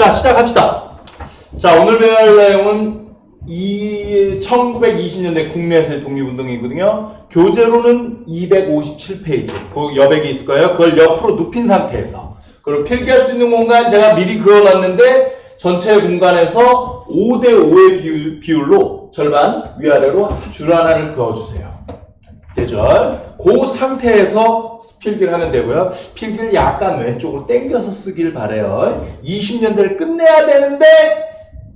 자, 시작합시다. 자, 오늘 배울 내용은 1920년대 국내에서의 독립운동이거든요. 교재로는 257페이지. 그 여백이 있을 거예요. 그걸 옆으로 눕힌 상태에서. 그리고 필기할 수 있는 공간 제가 미리 그어놨는데 전체 공간에서 5대5의 비율로 절반 위아래로 줄 하나를 그어주세요. 되죠? 그 상태에서 필기를 하면 되고요. 필기를 약간 왼쪽으로 당겨서 쓰길 바래요. 20년대를 끝내야 되는데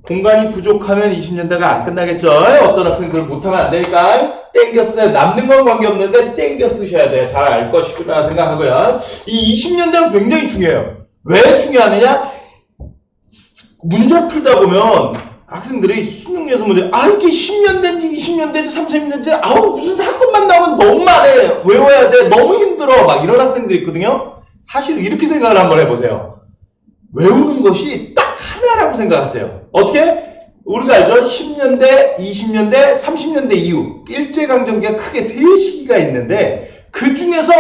공간이 부족하면 20년대가 안 끝나겠죠? 어떤 학생들 못하면 안 되니까 당겨 쓰세요. 남는 건 관계없는데 당겨 쓰셔야 돼요. 잘 알 것이구나 생각하고요. 이 20년대가 굉장히 중요해요. 왜 중요하느냐? 문제 풀다 보면 학생들이 수능에서 문제, 이게 10년대인지 20년대인지 30년대인지, 무슨 사건만 나오면 너무 많아. 외워야 돼. 너무 힘들어. 막 이런 학생들이 있거든요. 사실 이렇게 생각을 한번 해보세요. 외우는 것이 딱 하나라고 생각하세요. 어떻게? 우리가 알죠? 10년대, 20년대, 30년대 이후 일제강점기가 크게 3시기가 있는데 그 중에서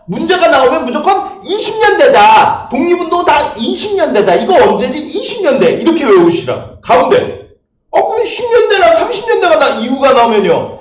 문제가 나오면 무조건 20년대다. 독립운동 다 20년대다. 이거 언제지? 20년대. 이렇게 외우시라. 가운데. 그럼 10년대나 30년대가 이유가 나오면요.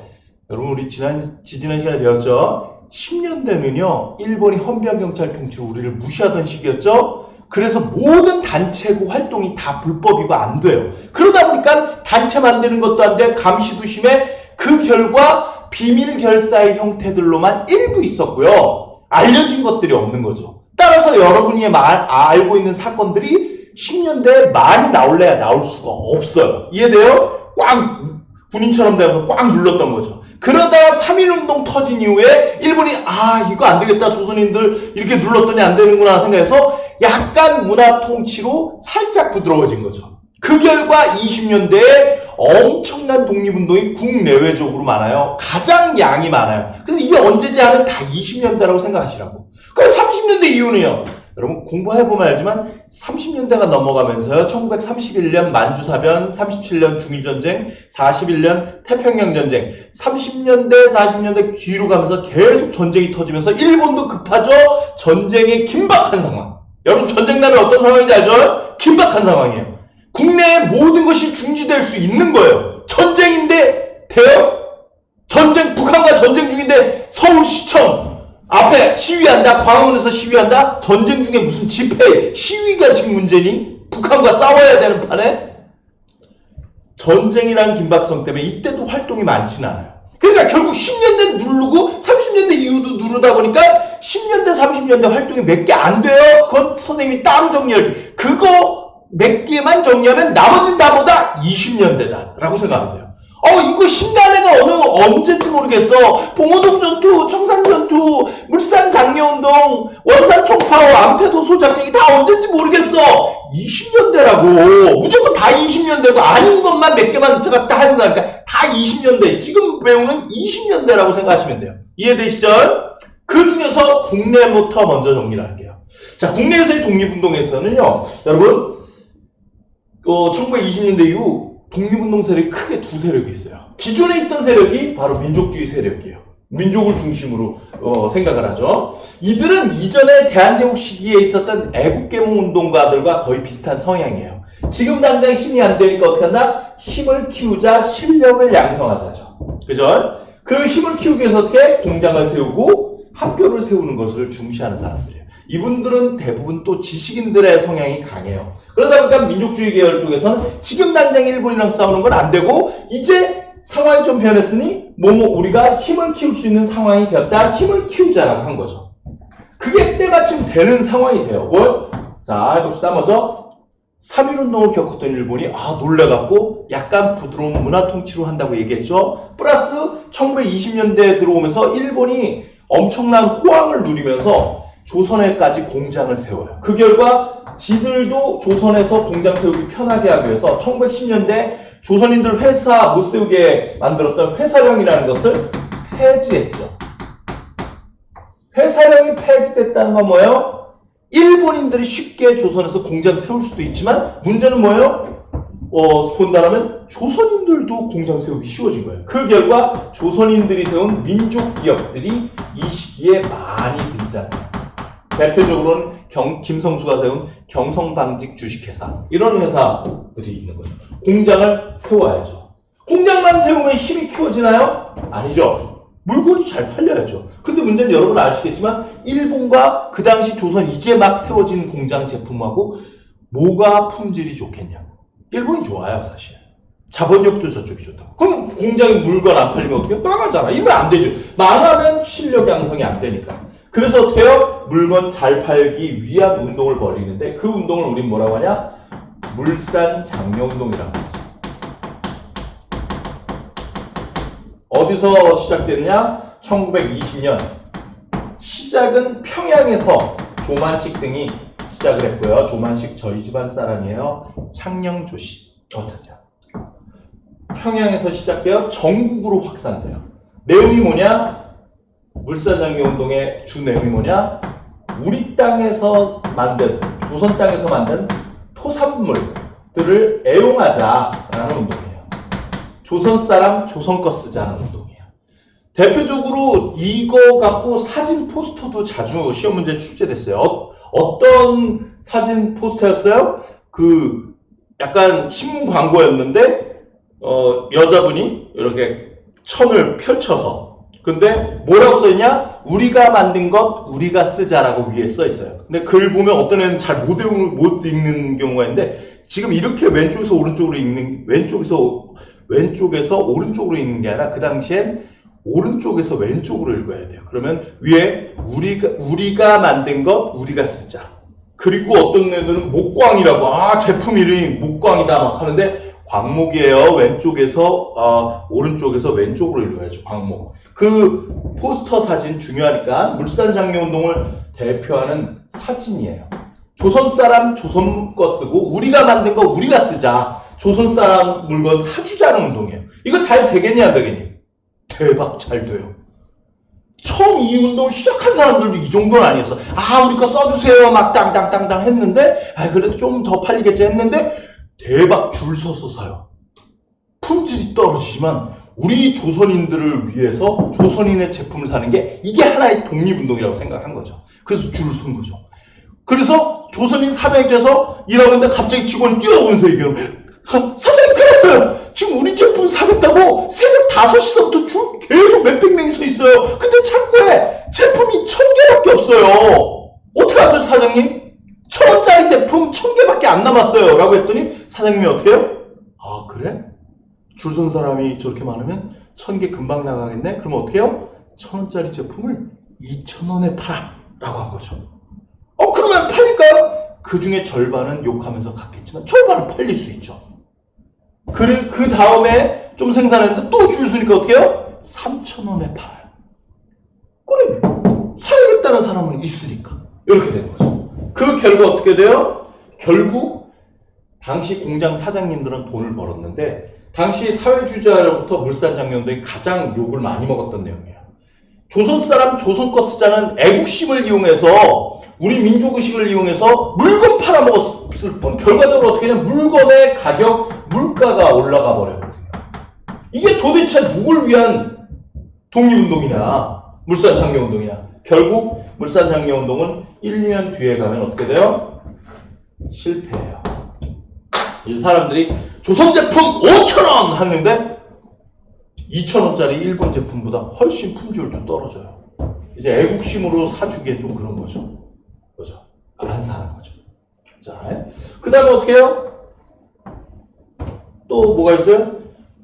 여러분 우리 지난 시간에 배웠죠? 10년대는요. 일본이 헌병경찰 통치로 우리를 무시하던 시기였죠? 그래서 모든 단체고 활동이 다 불법이고 안 돼요. 그러다 보니까 단체 만드는 것도 안 돼. 감시도 심해. 그 결과 비밀 결사의 형태들로만 일부 있었고요. 알려진 것들이 없는 거죠. 따라서 여러분이 알고 있는 사건들이 10년대에 많이 나올래야 나올 수가 없어요. 이해돼요? 꽉 군인처럼 되면서 꽉 눌렀던 거죠. 그러다가 3.1운동 터진 이후에 일본이 이거 안 되겠다. 조선인들 이렇게 눌렀더니 안 되는구나 생각해서 약간 문화 통치로 살짝 부드러워진 거죠. 그 결과 20년대에 엄청난 독립운동이 국내외적으로 많아요. 가장 양이 많아요. 그래서 이게 언제지 하면 다 20년대라고 생각하시라고. 그럼 30년대 이후는요. 여러분 공부해보면 알지만 30년대가 넘어가면서요. 1931년 만주사변, 37년 중일전쟁, 41년 태평양전쟁, 30년대, 40년대 뒤로 가면서 계속 전쟁이 터지면서 일본도 급하죠. 전쟁의 긴박한 상황. 여러분 전쟁 나면 어떤 상황인지 알죠? 긴박한 상황이에요. 국내의 모든 것이 중지될 수 있는 거예요. 전쟁인데 돼요? 북한과 전쟁 중인데 서울시청 앞에 시위한다? 광화문에서 시위한다? 전쟁 중에 무슨 집회, 시위가 지금 문제니? 북한과 싸워야 되는 판에? 전쟁이라는 긴박성 때문에 이때도 활동이 많지는 않아요. 그러니까 결국 10년대 누르고 30년대 이후도 누르다 보니까 10년대, 30년대 활동이 몇 개 안 돼요? 그건 선생님이 따로 정리할게요. 그거 몇 개만 정리하면 나머지는 다보다 20년대다 라고 생각하면 돼요. 이거 신간회가 언제인지 모르겠어. 봉오동 전투, 청산 전투, 물산 장려운동, 원산 총파워, 암태도 소작전이 다 언제인지 모르겠어. 20년대라고. 무조건 다 20년대고 아닌 것만 몇 개만 제가 다 해준다니까 다 20년대. 지금 배우는 20년대라고 생각하시면 돼요. 이해되시죠? 그 중에서 국내부터 먼저 정리를 할게요. 자, 국내에서의 독립운동에서는요. 여러분 1920년대 이후 독립운동 세력이 크게 두 세력이 있어요. 기존에 있던 세력이 바로 민족주의 세력이에요. 민족을 중심으로 생각을 하죠. 이들은 이전에 대한제국 시기에 있었던 애국개몽운동가들과 거의 비슷한 성향이에요. 지금 당장 힘이 안 되니까 어떻게 한다? 힘을 키우자, 실력을 양성하자죠. 그죠? 그 힘을 키우기 위해서 어떻게? 공장을 세우고 학교를 세우는 것을 중시하는 사람들이에요. 이분들은 대부분 또 지식인들의 성향이 강해요. 그러다 보니까 민족주의 계열 쪽에서는 지금 당장 일본이랑 싸우는 건 안 되고 이제 상황이 좀 변했으니 우리가 힘을 키울 수 있는 상황이 되었다. 힘을 키우자라고 한 거죠. 그게 때마침 되는 상황이 돼요. 뭘? 자, 해봅시다. 먼저 3.1운동을 겪었던 일본이 놀래갖고 약간 부드러운 문화 통치로 한다고 얘기했죠. 플러스 1920년대에 들어오면서 일본이 엄청난 호황을 누리면서 조선에까지 공장을 세워요. 그 결과 지들도 조선에서 공장 세우기 편하게 하기 위해서 1910년대 조선인들 회사 못 세우게 만들었던 회사령이라는 것을 폐지했죠. 회사령이 폐지됐다는 건 뭐예요? 일본인들이 쉽게 조선에서 공장 세울 수도 있지만 문제는 뭐예요? 본다면 조선인들도 공장 세우기 쉬워진 거예요. 그 결과 조선인들이 세운 민족 기업들이 이 시기에 많이 등장해요. 대표적으로는 김성수가 세운 경성방직 주식회사 이런 회사들이 있는 거죠. 공장을 세워야죠. 공장만 세우면 힘이 키워지나요? 아니죠. 물건이 잘 팔려야죠. 근데 문제는 여러분 아시겠지만 일본과 그 당시 조선 이제 막 세워진 공장 제품하고 뭐가 품질이 좋겠냐고. 일본이 좋아요 사실. 자본력도 저쪽이 좋다고. 그럼 공장에 물건 안 팔리면 어떻게 해요? 망하잖아. 이러면 안 되죠. 망하면 실력 양성이 안 되니까. 그래서 어떻게 해요? 물건 잘 팔기 위한 운동을 벌이는데 그 운동을 우린 뭐라고 하냐? 물산장려운동이라고 하죠. 어디서 시작됐냐? 1920년. 시작은 평양에서 조만식 등이 시작을 했고요. 조만식 저희 집안 사람이에요. 창녕조씨. 어쩌죠? 평양에서 시작되어 전국으로 확산돼요. 내용이 뭐냐? 물산장려운동의 주 내용이 뭐냐? 우리 땅에서 만든, 조선 땅에서 만든 토산물들을 애용하자라는 운동이에요. 조선 사람 조선 거 쓰자는 운동이에요. 대표적으로 이거 갖고 사진 포스터도 자주 시험 문제 출제됐어요. 어떤 사진 포스터였어요? 그 약간 신문 광고였는데 여자분이 이렇게 천을 펼쳐서 근데 뭐라고 써있냐? 우리가 만든 것 우리가 쓰자라고 위에 써있어요. 근데 글 보면 어떤 애는 잘 못 읽는 경우가 있는데 지금 이렇게 왼쪽에서 오른쪽으로 읽는 왼쪽에서 오른쪽으로 읽는 게 아니라 그 당시엔 오른쪽에서 왼쪽으로 읽어야 돼요. 그러면 위에 우리가 만든 것 우리가 쓰자. 그리고 어떤 애들은 목광이라고 제품 이름이 목광이다 막 하는데 광목이에요. 왼쪽에서 오른쪽에서 왼쪽으로 읽어야죠. 광목. 그 포스터 사진 중요하니까 물산장려운동을 대표하는 사진이에요. 조선 사람 조선 거 쓰고 우리가 만든 거 우리가 쓰자. 조선 사람 물건 사주자는 운동이에요. 이거 잘 되겠냐 안 되겠니? 대박 잘 돼요. 처음 이 운동을 시작한 사람들도 이 정도는 아니었어. 우리 거 써주세요 막 땅땅땅땅 했는데 그래도 좀 더 팔리겠지 했는데 대박 줄 서서 사요. 품질이 떨어지지만 우리 조선인들을 위해서 조선인의 제품을 사는 게 이게 하나의 독립운동이라고 생각한 거죠. 그래서 줄을 선 거죠. 그래서 조선인 사장 입장에서 일하고 있는데 갑자기 직원이 뛰어오면서 얘기해요. 사장님 큰일 났어요. 지금 우리 제품 사겠다고 새벽 5시서부터 줄 계속 몇백 명이 서 있어요. 근데 창고에 제품이 1000개밖에 없어요. 어떡하죠 사장님? 1000원짜리 제품 1000개밖에 안 남았어요. 라고 했더니 사장님이 어떻게 해요? 그래? 줄 선 사람이 저렇게 많으면 1000개 금방 나가겠네? 그럼 어떻게 해요? 1000원짜리 제품을 2000원에 팔아. 라고 한 거죠. 그러면 팔릴까요? 그 중에 절반은 욕하면서 갔겠지만 절반은 팔릴 수 있죠. 그 다음에 좀 생산했는데 또 줄 서니까 어떻게 해요? 3000원에 팔아요. 그래, 사야겠다는 사람은 있으니까. 이렇게 되는 거죠. 그 결과 어떻게 돼요? 결국 당시 공장 사장님들은 돈을 벌었는데 당시 사회주의자로부터 물산장려운동이 가장 욕을 많이 먹었던 내용이에요. 조선 사람 조선 거 쓰자는 애국심을 이용해서 우리 민족의식을 이용해서 물건 팔아먹었을 뿐 결과적으로 어떻게 되냐면 물건의 가격, 물가가 올라가 버렸거든요. 이게 도대체 누굴 위한 독립운동이냐 물산장려운동이냐. 결국 물산장려운동은 1, 2년 뒤에 가면 어떻게 돼요? 실패해요. 이 사람들이 조선 제품 5,000원 하는데 2,000원짜리 일본 제품보다 훨씬 품질도 떨어져요. 이제 애국심으로 사주기엔 좀 그런 거죠. 그죠? 안 사는 거죠. 자, 그 다음에 어떻게 해요? 또 뭐가 있어요?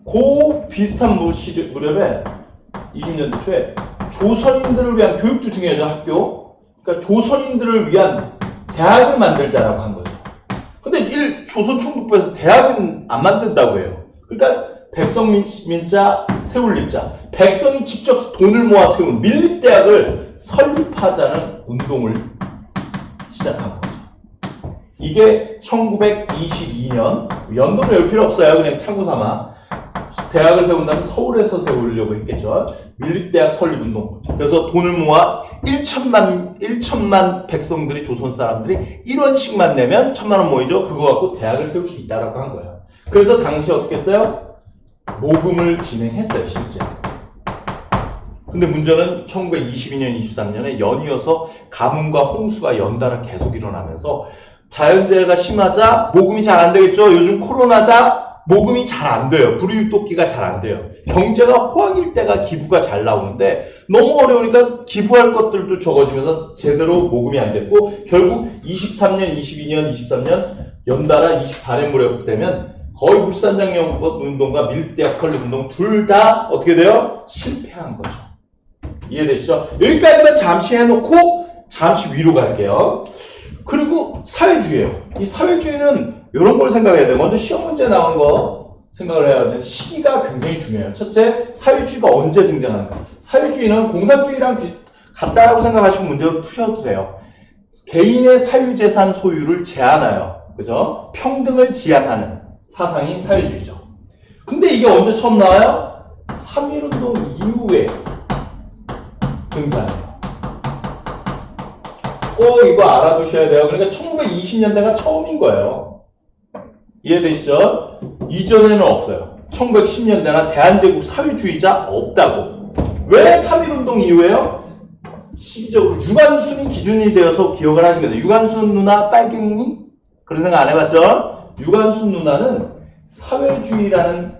그 비슷한 무렵에 20년대 초에 조선인들을 위한 교육도 중요하죠. 학교. 그러니까 조선인들을 위한 대학을 만들자라고 한 거죠. 근데 조선 총독부에서 대학은 안 만든다고 해요. 그러니까 백성민자 세울리자. 백성이 직접 돈을 모아 세운 밀립대학을 설립하자는 운동을 시작한 거죠. 이게 1922년, 연도는 외울 필요 없어요. 그냥 참고삼아. 대학을 세운다면 서울에서 세우려고 했겠죠. 밀립대학 설립운동. 그래서 돈을 모아 1천만 백성들이, 조선 사람들이 1원씩만 내면 1000만원 모이죠. 그거 갖고 대학을 세울 수 있다라고 한 거예요. 그래서 당시 어떻게 했어요? 모금을 진행했어요, 실제. 근데 문제는 1922년, 23년에 연이어서 가뭄과 홍수가 연달아 계속 일어나면서 자연재해가 심하자 모금이 잘 안 되겠죠. 요즘 코로나다 모금이 잘 안 돼요. 불이웃돕기가 잘 안 돼요. 경제가 호황일 때가 기부가 잘 나오는데 너무 어려우니까 기부할 것들도 적어지면서 제대로 모금이 안 됐고 결국 23년, 22년, 23년 연달아 24년 무렵 되면 거의 울산장려 운동과 밀대학 컬리 운동 둘 다 어떻게 돼요? 실패한 거죠. 이해되시죠? 여기까지만 잠시 해놓고 잠시 위로 갈게요. 그리고 사회주의예요. 이 사회주의는 이런 걸 생각해야 돼요. 먼저 시험 문제 나온 거 생각을 해야 되는데 시기가 굉장히 중요해요. 첫째, 사회주의가 언제 등장하는가? 사회주의는 공산주의랑 같다라고 생각하시고 문제를 푸셔도 돼요. 개인의 사유재산 소유를 제한하여, 그죠? 평등을 지향하는 사상인 사회주의죠. 근데 이게 언제 처음 나와요? 3.1운동 이후에 등장해요. 꼭 이거 알아두셔야 돼요. 그러니까 1920년대가 처음인 거예요. 이해되시죠? 이전에는 없어요. 1910년대나 대한제국 사회주의자 없다고. 왜 3.1운동 이후에요? 시기적으로 유관순이 기준이 되어서 기억을 하시게 돼요. 유관순 누나 빨갱이니? 그런 생각 안 해봤죠? 유관순 누나는 사회주의라는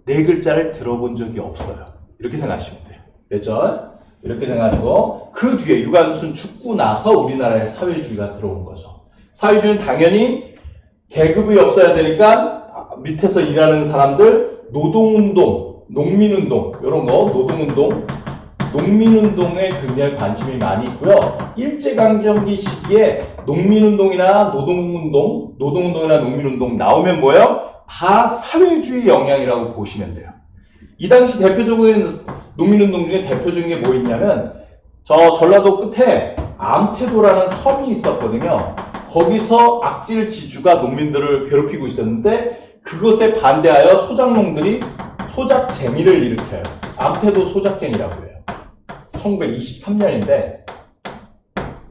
네 글자를 들어본 적이 없어요. 이렇게 생각하시면 돼요. 됐죠? 이렇게 생각하시고 그 뒤에 유관순 죽고 나서 우리나라에 사회주의가 들어온 거죠. 사회주의는 당연히 계급이 없어야 되니까 밑에서 일하는 사람들 노동운동, 농민운동 이런 거 노동운동, 농민운동에 굉장히 관심이 많이 있고요. 일제강점기 시기에 농민운동이나 노동운동이나 농민운동 나오면 뭐예요? 다 사회주의 영향이라고 보시면 돼요. 이 당시 대표적으로 농민운동 중에 대표적인 게 뭐 있냐면 저 전라도 끝에 암태도라는 섬이 있었거든요. 거기서 악질 지주가 농민들을 괴롭히고 있었는데 그것에 반대하여 소작농들이 소작쟁이를 일으켜요. 암태도 소작쟁이라고 해요. 1923년인데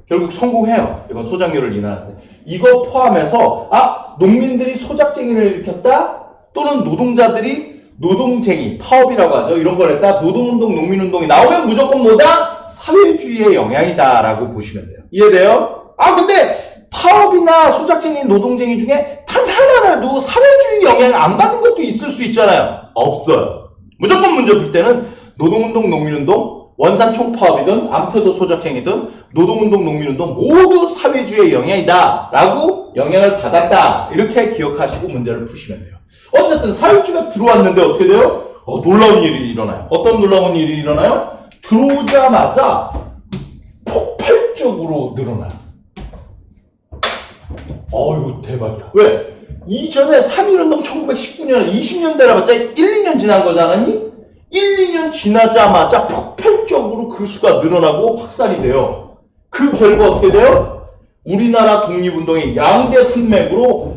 결국 성공해요. 이건 소작료를 인하는데 이거 포함해서 농민들이 소작쟁이를 일으켰다 또는 노동자들이 노동쟁이, 파업이라고 하죠. 이런 걸 했다. 노동운동, 농민운동이 나오면 무조건 뭐다? 사회주의의 영향이다 라고 보시면 돼요. 이해돼요? 근데 파업이나 소작쟁이, 노동쟁이 중에 단 하나라도 사회주의 영향 안 받은 것도 있을 수 있잖아요. 없어요. 무조건 문제 풀 때는 노동운동, 농민운동, 원산 총파업이든 암태도 소작쟁이든 노동운동, 농민운동 모두 사회주의의 영향이다 라고 영향을 받았다. 이렇게 기억하시고 문제를 푸시면 돼요. 어쨌든 사회주의가 들어왔는데 어떻게 돼요? 놀라운 일이 일어나요. 어떤 놀라운 일이 일어나요? 들어오자마자 폭발적으로 늘어나요. 이거 대박이야. 왜? 이전에 3.1운동 1919년 20년 되라봤자 1, 2년 지난 거지 않았니? 1, 2년 지나자마자 폭발적으로 그 수가 늘어나고 확산이 돼요. 그 결과 어떻게 돼요? 우리나라 독립운동이 양대 산맥으로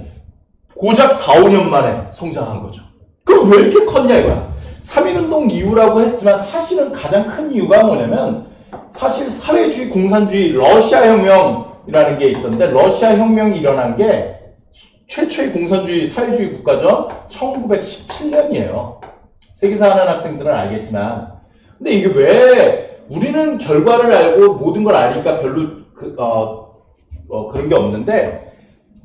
고작 4, 5년 만에 성장한 거죠. 그럼 왜 이렇게 컸냐 이거야. 3.1운동 이후라고 했지만 사실은 가장 큰 이유가 뭐냐면 사실 사회주의, 공산주의, 러시아 혁명이라는 게 있었는데 러시아 혁명이 일어난 게 최초의 공산주의, 사회주의 국가죠. 1917년이에요. 세계사 하는 학생들은 알겠지만 근데 이게 왜 우리는 결과를 알고 모든 걸 아니까 별로 그런 게 없는데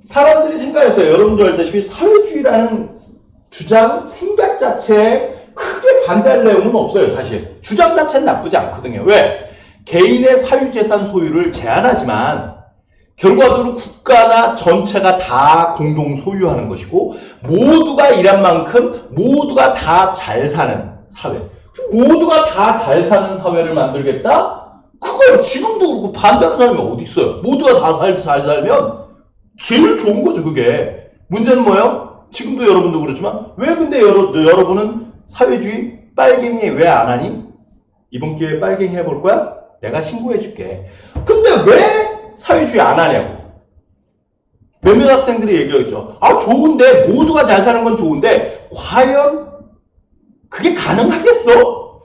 사람들이 생각했어요. 여러분도 알다시피 사회주의라는 주장, 생각 자체에 크게 반대할 내용은 없어요. 사실 주장 자체는 나쁘지 않거든요. 왜? 개인의 사유재산 소유를 제한하지만 결과적으로 국가나 전체가 다 공동 소유하는 것이고 모두가 일한 만큼 모두가 다 잘 사는 사회, 모두가 다 잘 사는 사회를 만들겠다? 그거요. 지금도 그렇고 반대하는 사람이 어디 있어요? 모두가 다 잘 살면 제일 좋은 거죠. 그게 문제는 뭐예요? 지금도 여러분도 그렇지만 왜 근데 여러분은 사회주의 빨갱이 왜 안 하니? 이번 기회에 빨갱이 해볼 거야? 내가 신고해 줄게. 근데 왜 사회주의 안 하냐고. 몇몇 학생들이 얘기하죠. 좋은데 모두가 잘 사는 건 좋은데 과연 그게 가능하겠어?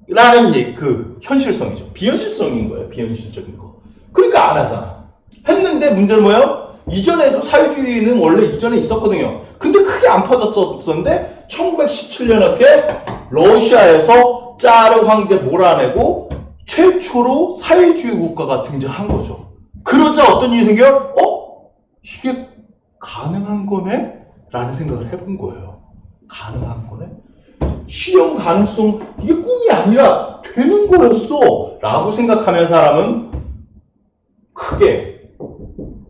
라는 그 현실성이죠. 비현실성인 거예요. 비현실적인 거. 그러니까 안 하잖아. 했는데 문제는 뭐예요? 이전에도 사회주의는 원래 이전에 있었거든요. 근데 크게 안 퍼졌었는데 1917년 어떻게 러시아에서 짜르 황제 몰아내고 최초로 사회주의 국가가 등장한 거죠. 그러자 어떤 일이 생겨요? 이게 가능한 거네? 라는 생각을 해본 거예요. 가능한 거네? 실현 가능성, 이게 꿈이 아니라 되는 거였어! 라고 생각하면 사람은 크게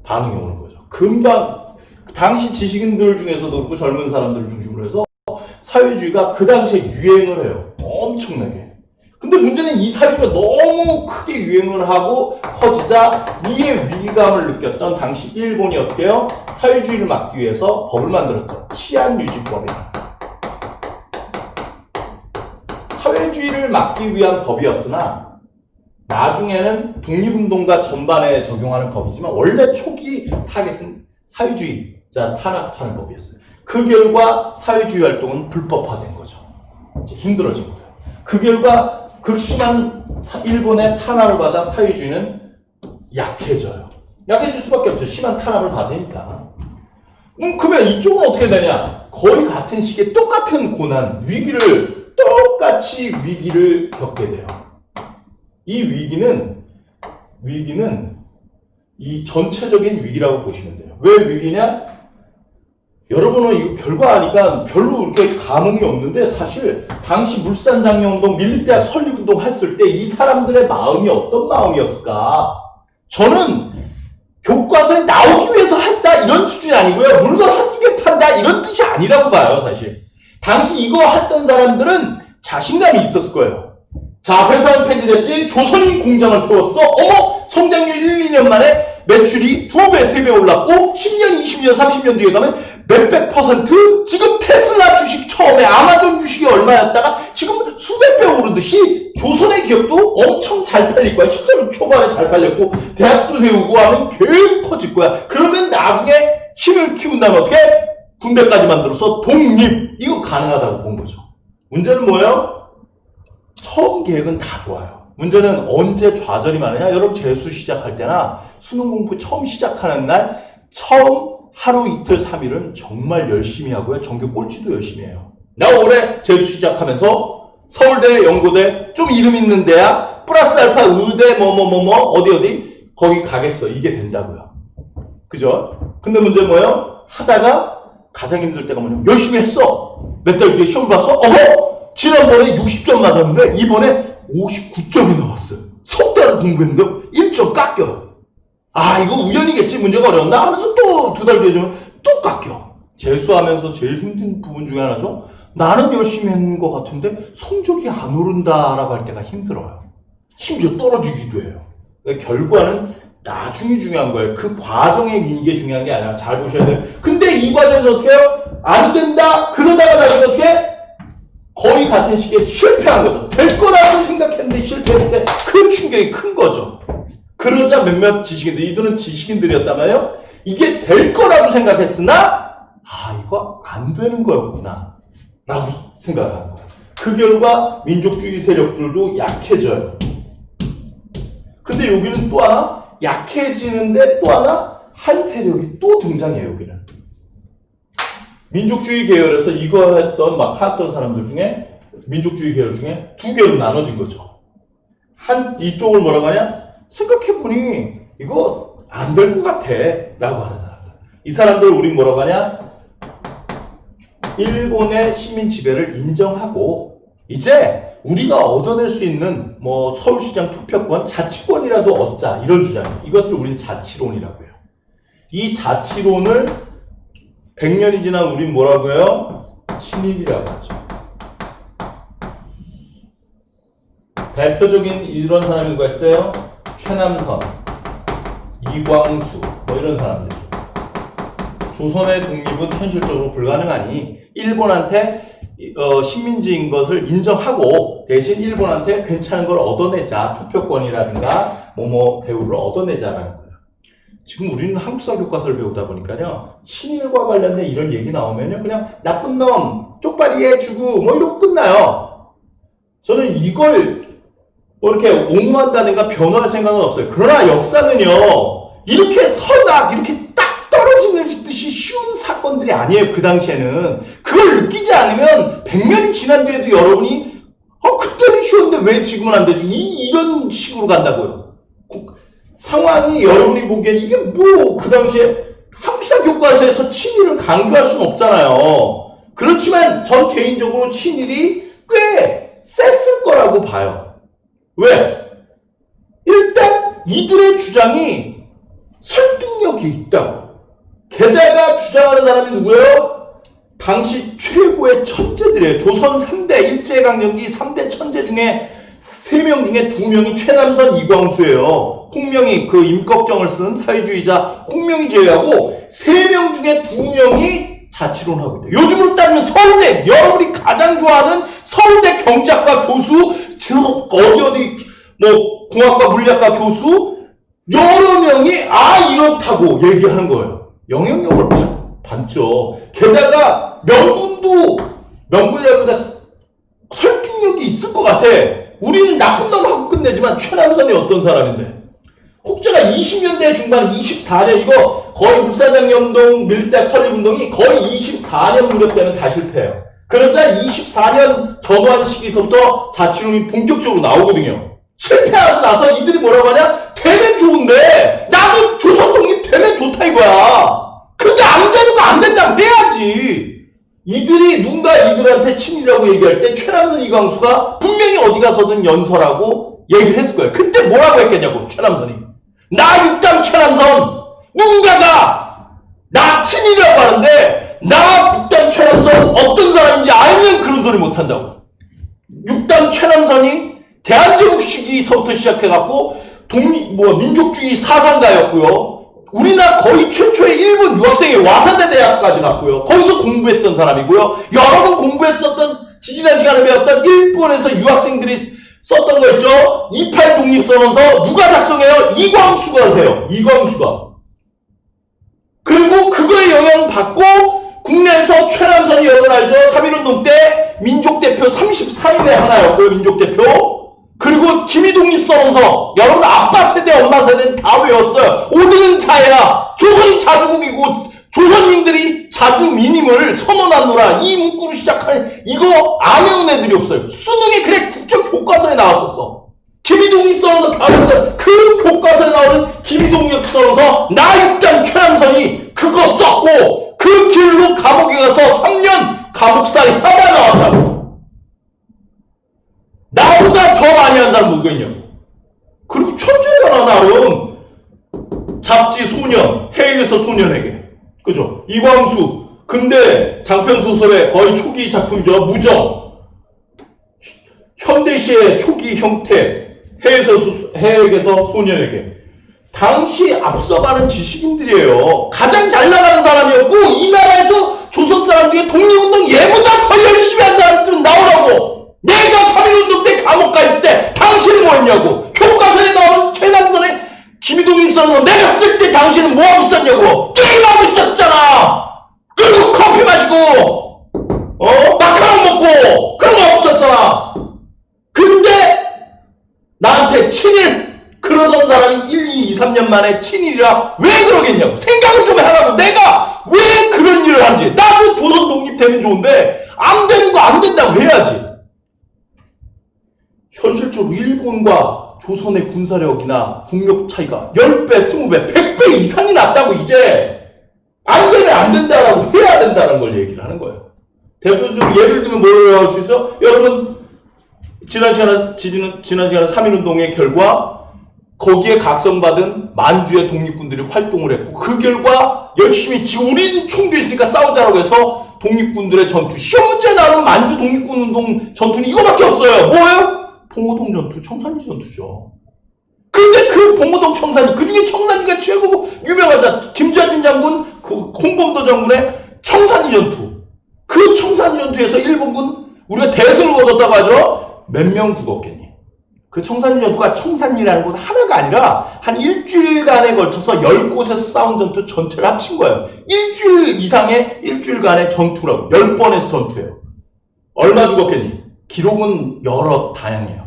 반응이 오는 거죠. 금방, 당시 지식인들 중에서도 그렇고 젊은 사람들 중심으로 해서 사회주의가 그 당시에 유행을 해요. 엄청나게. 근데 문제는 이 사회주의가 너무 크게 유행을 하고 커지자 이에 위기감을 느꼈던 당시 일본이 어떻게 해요? 사회주의를 막기 위해서 법을 만들었죠. 치안유지법이다. 사회주의를 막기 위한 법이었으나 나중에는 독립운동가 전반에 적용하는 법이지만 원래 초기 타겟은 사회주의자 탄압하는 법이었어요. 그 결과 사회주의 활동은 불법화된 거죠. 이제 힘들어진 거예요. 그 결과 극심한 일본의 탄압을 받아 사회주의는 약해져요. 약해질 수밖에 없죠. 심한 탄압을 받으니까. 그러면 이쪽은 어떻게 되냐? 거의 같은 시기에 똑같은 고난, 똑같이 위기를 겪게 돼요. 이 위기는 이 전체적인 위기라고 보시면 돼요. 왜 위기냐? 여러분은 이거 결과하니까 별로 그렇게 감흥이 없는데 사실 당시 물산장려운동, 밀리대학 설립운동 했을 때 이 사람들의 마음이 어떤 마음이었을까? 저는 교과서에 나오기 위해서 했다 이런 수준이 아니고요. 물건 한두 개 판다 이런 뜻이 아니라고 봐요. 사실 당시 이거 했던 사람들은 자신감이 있었을 거예요. 자, 회사는 폐지됐지. 조선인 공장을 세웠어. 성장률 1, 2년 만에 매출이 2배, 3배 올랐고 10년, 20년, 30년 뒤에 가면 몇백 %, 지금 테슬라 주식 처음에 아마존 주식이 얼마였다가 지금 수백 배 오르듯이 조선의 기업도 엄청 잘 팔릴 거야. 10년 초반에 잘 팔렸고 대학도 세우고 하면 계속 커질 거야. 그러면 나중에 힘을 키운 다음에 어떻게? 군대까지 만들어서 독립. 이거 가능하다고 본 거죠. 문제는 뭐예요? 처음 계획은 다 좋아요. 문제는 언제 좌절이 많으냐? 여러분 재수 시작할 때나 수능 공부 처음 시작하는 날 처음 하루 이틀 3일은 정말 열심히 하고요. 전교 꼴찌도 열심히 해요. 나 올해 재수 시작하면서 서울대, 연고대 좀 이름 있는 데야 플러스 알파 의대 어디 거기 가겠어. 이게 된다고요. 그죠? 근데 문제는 뭐예요? 하다가 가장 힘들 때가 뭐냐면 열심히 했어. 몇 달 뒤에 시험 봤어? 지난번에 60점 맞았는데 이번에 59점이 나왔어요. 석 달 공부했는데 1점 깎여요. 이거 우연이겠지. 문제가 어려웠나? 하면서 또 두 달 뒤에 좀 또 깎여. 재수하면서 제일 힘든 부분 중에 하나죠. 나는 열심히 했는 것 같은데 성적이 안 오른다라고 할 때가 힘들어요. 심지어 떨어지기도 해요. 그러니까 결과는 나중이 중요한 거예요. 그 과정에 이게 중요한 게 아니라 잘 보셔야 돼요. 근데 이 과정에서 어떻게 해요? 안 된다? 그러다가 다시 어떻게 해? 거의 같은 시기에 실패한 거죠. 될 거라고 생각했는데 실패했을 때 그 충격이 큰 거죠. 그러자 몇몇 지식인들, 이들은 지식인들이었단 말이에요. 이게 될 거라고 생각했으나 이거 안 되는 거였구나 라고 생각을 하는 거예요. 그 결과 민족주의 세력들도 약해져요. 근데 여기는 또 하나 약해지는데 또 하나 한 세력이 또 등장해요. 여기는 민족주의 계열에서 이거 했던 했던 사람들 중에 민족주의 계열 중에 두 개로 나눠진 거죠. 이쪽을 뭐라고 하냐? 생각해보니 이거 안 될 것 같아 라고 하는 사람들. 이 사람들 우린 뭐라고 하냐? 일본의 식민 지배를 인정하고 이제 우리가 얻어낼 수 있는 서울시장 투표권, 자치권이라도 얻자 이런 주장이에요. 이것을 우린 자치론이라고 해요. 이 자치론을 100년이 지난 우린 뭐라고 해요? 친일이라고 하죠. 대표적인 이런 사람이 누가 있어요? 최남선, 이광수 이런 사람들. 조선의 독립은 현실적으로 불가능하니 일본한테 식민지인 것을 인정하고 대신 일본한테 괜찮은 걸 얻어내자. 투표권이라든가 배우를 얻어내자라는 거예요. 지금 우리는 한국사 교과서를 배우다 보니까요. 친일과 관련된 이런 얘기 나오면요. 그냥 나쁜 놈, 쪽발이 해주고 이러고 끝나요. 저는 이걸 이렇게 옹호한다든가 변호할 생각은 없어요. 그러나 역사는요. 이렇게 이렇게 딱 떨어지는 듯이 쉬운 사건들이 아니에요. 그 당시에는. 그걸 느끼지 않으면 100년이 지난 뒤에도 여러분이 그때는 쉬웠는데 왜 지금은 안 되지? 이런 식으로 간다고요. 상황이 여러분이 보기엔 이게 뭐 그 당시에 한국사 교과서에서 친일을 강조할 수는 없잖아요. 그렇지만 전 개인적으로 친일이 꽤 셌을 거라고 봐요. 왜? 일단 이들의 주장이 설득력이 있다고. 게다가 주장하는 사람이 누구예요? 당시 최고의 천재들이에요. 조선 3대 일제강점기 3대 천재 중에 3명 중에 2명이 최남선, 이광수예요. 홍명이 그 임꺽정을 쓴 사회주의자 홍명이 제외하고 3명 중에 2명이 자치론 하고 있다. 요즘으로 따지면 서울대, 여러분이 가장 좋아하는 서울대 경제학과 교수, 어디 뭐 공학과 물리학과 교수 여러 명이 이렇다고 얘기하는 거예요. 영향력을 받죠. 게다가 명분이라기보다 설득력이 있을 것 같아. 우리는 나쁜 놈 하고 끝내지만 최남선이 어떤 사람인데? 혹자가 20년대 중반 24년 이거 거의 물산장염동 밀대학 설립운동이 거의 24년 무렵 되면 다 실패해요. 그러자 24년 전후한 시기서부터 자치론이 본격적으로 나오거든요. 실패하고 나서 이들이 뭐라고 하냐? 되면 좋은데 나도 조선 독립 되면 좋다 이거야. 근데 안 되는 거 안 된다고 해야지. 이들이 누군가 이들한테 친일이라고 얘기할 때 최남선, 이광수가 분명히 어디 가서든 연설하고 얘기를 했을 거예요. 그때 뭐라고 했겠냐고 최남선이. 나 육당 최남선 누군가가 나 친일이라고 하는데 나 육당 최남선 어떤 사람인지 알면 그런 소리 못한다고. 육당 최남선이 대한제국 시기서부터 시작해갖고 민족주의 사상가였고요. 우리나라 거의 최초의 일본 유학생이 와사대 대학까지 갔고요. 거기서 공부했던 사람이고요. 여러 번 공부했었던 지지난 시간에 배웠던 일본에서 유학생들이 썼던 거 있죠. 28 독립선언서 누가 작성해요? 이광수가 하세요. 이광수가. 그리고 그거에 영향받고 국내에서 최남선이 여러분 알죠? 3.1운동 때 민족대표 33인의 하나였고요. 민족대표. 그리고 기미독립선언서 여러분 아빠 세대 엄마 세대는 다 외웠어요. 5등은 자해라. 조선이 자주국이고 조선인들이 자주민임을 선언하노라. 이 문구로 시작하는 이거 안 외운 애들이 없어요. 수능에 그래 국정교과서에 나왔었어. 기미독립선언서 다 외웠어요. 그 교과서에 나오는 기미독립선언서 나 육당 최남선이 그거 썼고 그 길로 감옥에 가서 3년 감옥살이 하다 나왔다고. 나보다 더 많이 한 사람 누가 있냐고. 그리고 천재야 나름. 잡지 소년, 해외에서 소년에게. 그죠? 이광수. 근데 장편소설의 거의 초기 작품이죠. 무정. 현대시의 초기 형태. 해외에서 소년에게. 당시 앞서가는 지식인들이에요. 가장 잘 나가는 사람이었고 이 나라에서 조선 사람 중에 독립운동 얘보다 더 열심히 한 사람 있으면 나오라고. 내가 3.1운동 때 감옥 가 있을 때 당신은 뭐 했냐고. 교과서에 나오는 최남선의 기미독립선언서 내가 쓸 때 당신은 뭐 하고 있었냐고. 게임하고 있었잖아. 그리고 커피 마시고 마카롱 먹고 그런 거 없었잖아. 근데 나한테 친일 그러던 사람이 1, 2, 3년 만에 친일이라 왜 그러겠냐고. 생각을 좀 해라고. 내가 왜 그런 일을 하지. 나도 조선 독립되면 좋은데 안 되는 거 안 된다고 해야지. 현실적으로 일본과 조선의 군사력이나 국력 차이가 10배, 20배, 100배 이상이 났다고. 이제 안 되면 안 된다라고 해야 된다는 걸 얘기를 하는 거예요. 대표적으로 예를 들면 뭐라고 할 수 있어? 여러분 지난 시간에 3.1운동의 결과 거기에 각성받은 만주의 독립군들이 활동을 했고 그 결과 열심히 우리는 총도 있으니까 싸우자라고 해서 독립군들의 전투, 시험 문제 나오는 만주 독립군 운동 전투는 이거밖에 없어요. 뭐예요? 봉오동 전투, 청산리 전투죠. 근데 그 봉오동 청산리, 그 중에 청산리가 최고 유명하자. 김좌진 장군, 그 홍범도 장군의 청산리 전투. 그 청산리 전투에서 일본군, 우리가 대승을 거뒀다고 하죠? 몇 명 죽었겠니? 그 청산리 전투가 청산리라는 곳 하나가 아니라 한 일주일간에 걸쳐서 10곳에서 싸운 전투 전체를 합친 거예요. 일주일간의 전투라고. 10번에서 전투예요. 얼마 죽었겠니? 기록은 여러 다양해요.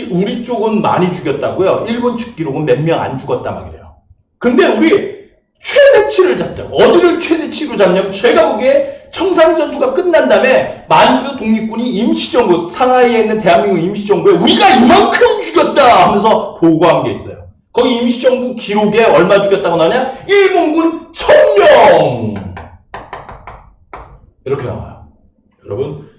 우리 쪽은 많이 죽였다고요. 일본 측 기록은 몇 명 안 죽었다 막 이래요. 근데 우리 최대치를 잡자고. 어디를 최대치로 잡냐면 제가 보기에 청산리 전투가 끝난 다음에 만주 독립군이 임시정부, 상하이에 있는 대한민국 임시정부에 우리가 이만큼 죽였다 하면서 보고한 게 있어요. 거기 임시정부 기록에 얼마 죽였다고 나오냐? 일본군 1000명! 이렇게 나와요. 여러분,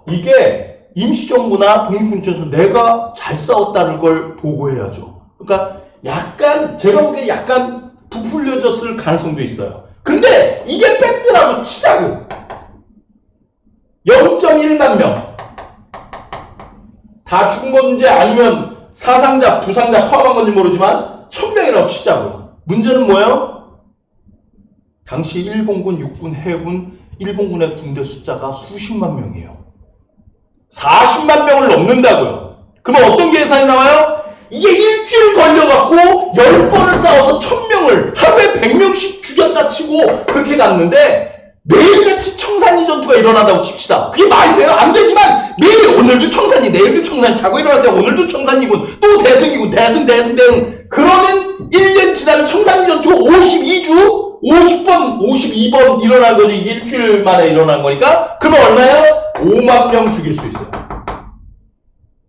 이게 임시정부나 독립군 입장에서 내가 잘 싸웠다는 걸 보고해야죠. 그러니까 약간, 제가 보기에 약간 부풀려졌을 가능성도 있어요. 근데 이게 팩트라고 치자고. 0.1만 명. 다 죽은 건지 아니면 사상자, 부상자 포함한 건지 모르지만 1000명이라고 치자고요. 문제는 뭐예요? 당시 일본군, 육군, 해군, 일본군의 군대 숫자가 수십만 명이에요. 40만 명을 넘는다고요. 그러면 어떤 계산이 나와요? 이게 일주일 걸려갖고 10번을 싸워서 1000명을 하루에 100명씩 죽였다 치고 그렇게 갔는데 매일같이 청산리 전투가 일어난다고 칩시다. 그게 말이 돼요? 안 되지만 매일 오늘도 청산리, 내일도 청산리, 자고 일어났을 때 오늘도 청산리군, 또 대승이군, 대승. 그러면 1년 지나면 청산리 전투가 52주, 50번, 52번 일어난 거죠. 이게 일주일 만에 일어난 거니까. 그러면 얼마예요? 5만 명 죽일 수 있어요.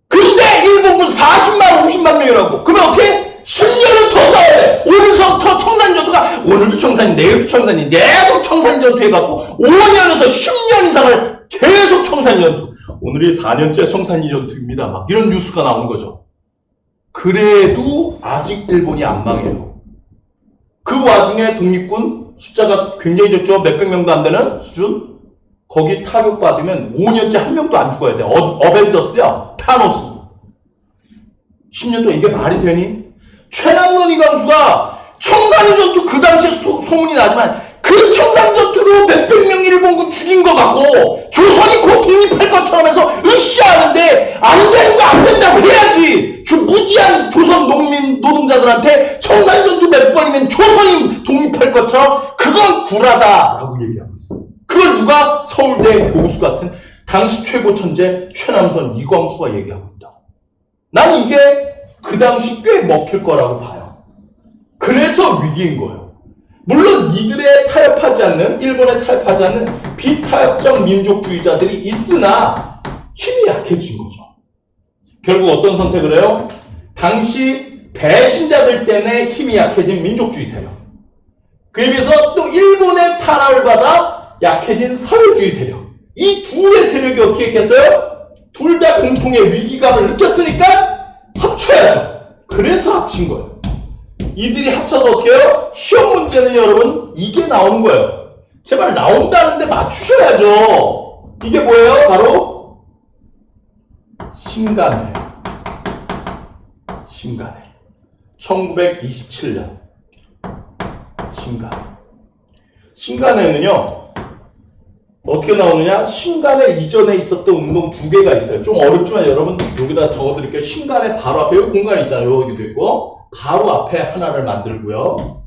근데 일본군 40만, 50만 명이라고. 그러면 어떻게? 10년을 더 싸워야 돼. 오늘부터 청산리 전투가 오늘도 청산리, 내일도 청산리, 계속 청산리 전투 해갖고 5년에서 10년 이상을 계속 청산리 전투. 오늘이 4년째 청산리 전투입니다. 막 이런 뉴스가 나오는 거죠. 그래도 아직 일본이 안 망해요. 그 와중에 독립군 숫자가 굉장히 적죠. 몇백 명도 안 되는 수준. 거기 타격받으면 5년째 한 명도 안 죽어야 돼. 어벤져스야. 타노스. 10년 동안 이게 말이 되니? 최남선 이광수가 청산리 전투 그 당시에 소문이 나지만 그 청산리 전투로 몇백 명 일본군 죽인 것 같고 조선이 곧 독립할 것처럼 해서 으쌰하는데 안 되는 거 안 된다고 해야지. 무지한 조선 농민 노동자들한테 청산리 전투 몇 번이면 조선이 독립할 것처럼 그건 구라다라고 얘기하고 있어요. 그걸 누가? 서울대 교수 같은 당시 최고 천재 최남선 이광수가 얘기하고 있다. 난 이게 그 당시 꽤 먹힐 거라고 봐요. 그래서 위기인 거예요. 물론 이들에 타협하지 않는, 일본에 타협하지 않는 비타협적 민족주의자들이 있으나 힘이 약해진 거죠. 결국 어떤 선택을 해요? 당시 배신자들 때문에 힘이 약해진 민족주의 세력. 그에 비해서 또 일본의 탄압을 받아 약해진 사회주의 세력. 이 둘의 세력이 어떻게 했겠어요? 둘 다 공통의 위기감을 느꼈으니까 합쳐야죠. 그래서 합친 거예요. 이들이 합쳐서 어떻게 해요? 시험 문제는 여러분 이게 나오는 거예요. 제발 나온다는데 맞추셔야죠. 이게 뭐예요? 바로 신간회. 1927년 신간회는요 어떻게 나오느냐? 신간회 이전에 있었던 운동 두 개가 있어요. 좀 어렵지만 여러분 여기다 적어드릴게요. 신간회 바로 앞에 여기 공간이 있잖아요. 여기도 있고 바로 앞에 하나를 만들고요.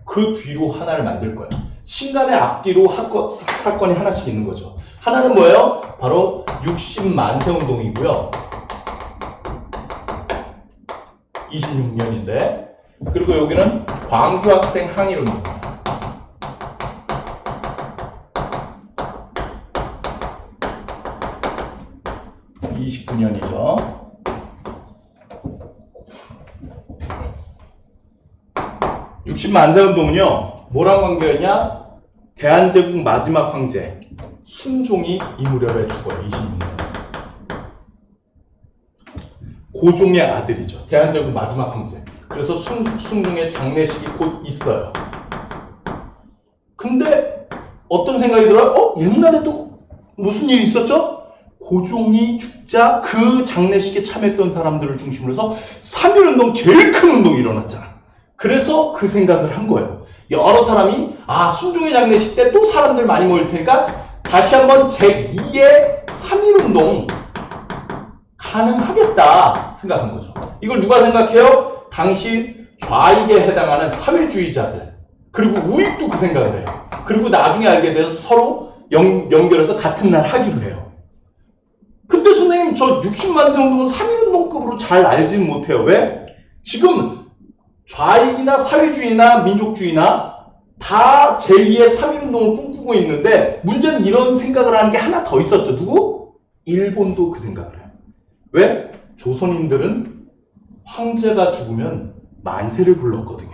그 뒤로 하나를 만들 거예요. 신간회 앞뒤로 사건이 하나씩 있는 거죠. 하나는 뭐예요? 바로 60만세 운동이고요. 26년인데 그리고 여기는 광주 학생 항일 운동. 29년이죠. 육십만세 운동은요, 뭐랑 관계였냐? 대한제국 마지막 황제 순종이 이 무렵에 죽어요. 26년. 고종의 아들이죠. 대한제국 마지막 황제. 그래서 순종의 장례식이 곧 있어요. 근데 어떤 생각이 들어요? 옛날에도 무슨 일이 있었죠? 고종이 죽자 그 장례식에 참여했던 사람들을 중심으로 해서 3.1운동 제일 큰 운동이 일어났잖아. 그래서 그 생각을 한 거예요. 여러 사람이 순종의 장례식 때 또 사람들 많이 모일 테니까 다시 한번 제2의 3.1운동 가능하겠다 생각한 거죠. 이걸 누가 생각해요? 당시 좌익에 해당하는 사회주의자들 그리고 우익도 그 생각을 해요. 그리고 나중에 알게 돼서 서로 연결해서 같은 날 하기로 해요. 근데 선생님 저 60만세 운동은 3.1운동급으로 잘 알지는 못해요. 왜? 지금 좌익이나 사회주의나 민족주의나 다 제2의 3.1운동을 꿈꾸고 있는데 문제는 이런 생각을 하는 게 하나 더 있었죠. 누구? 일본도 그 생각을 해요. 왜? 조선인들은 황제가 죽으면 만세를 불렀거든요.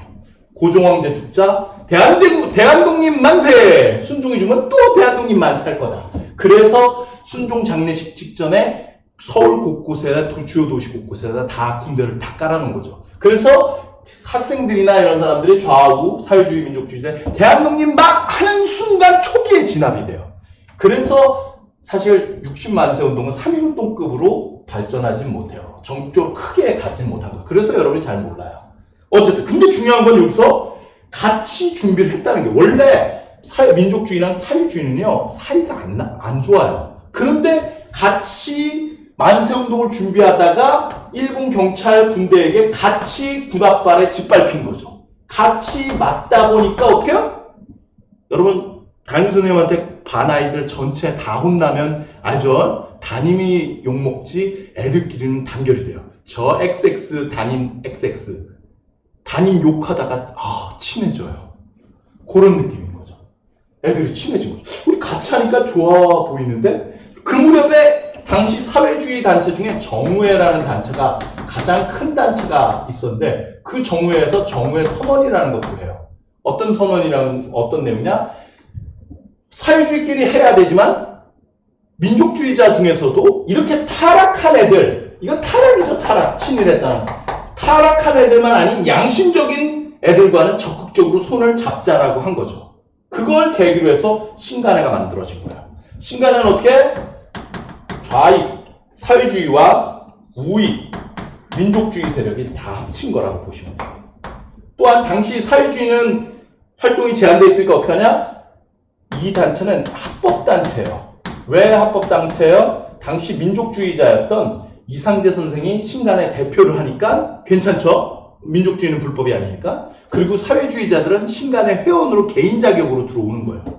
고종황제 죽자 대한독립 만세! 순종이 죽으면 또 대한독립 만세 할 거다. 그래서 순종 장례식 직전에 서울 곳곳에 주요 도시 곳곳에다 다 군대를 다 깔아놓은 거죠. 그래서 학생들이나 이런 사람들이 좌우 사회주의 민족주의자 대한독립 막 하는 순간 초기에 진압이 돼요. 그래서 사실 60만세 운동은 3.1운동급으로 발전하진 못해요. 전국적으로 크게 가진 못한 거예요. 그래서 여러분이 잘 몰라요. 어쨌든 근데 중요한 건 여기서 같이 준비를 했다는 게 원래 민족주의랑 사회주의는요 사이가 안 좋아요. 그런데 같이 만세운동을 준비하다가 일본 경찰 군대에게 같이 군합발에 짓밟힌 거죠. 같이 맞다 보니까 어떻게요? 여러분 담임선생님한테 반 아이들 전체 다 혼나면 알죠? 담임이 욕먹지 애들끼리는 단결이 돼요. 저 XX 담임 XX 담임 욕하다가 친해져요. 그런 느낌인 거죠. 애들이 친해진 거죠. 우리 같이 하니까 좋아 보이는데 그 무렵에 당시 사회주의 단체 중에 정우회라는 단체가 가장 큰 단체가 있었는데 그 정우회에서 정우회 선언이라는 것도 해요. 어떤 선언이라는 어떤 내용이냐? 사회주의끼리 해야 되지만 민족주의자 중에서도 이렇게 타락한 애들, 이건 타락이죠. 타락, 친일했다는 타락한 애들만 아닌 양심적인 애들과는 적극적으로 손을 잡자라고 한 거죠. 그걸 계기로 해서 신간회가 만들어진 거예요. 신간회는 어떻게? 좌익, 사회주의와 우익, 민족주의 세력이 다 합친 거라고 보시면 돼요. 또한 당시 사회주의는 활동이 제한되어 있으니까 어떻게 하냐? 이 단체는 합법단체예요. 왜 합법단체예요? 당시 민족주의자였던 이상재 선생이 신간의 대표를 하니까 괜찮죠? 민족주의는 불법이 아니니까. 그리고 사회주의자들은 신간의 회원으로 개인 자격으로 들어오는 거예요.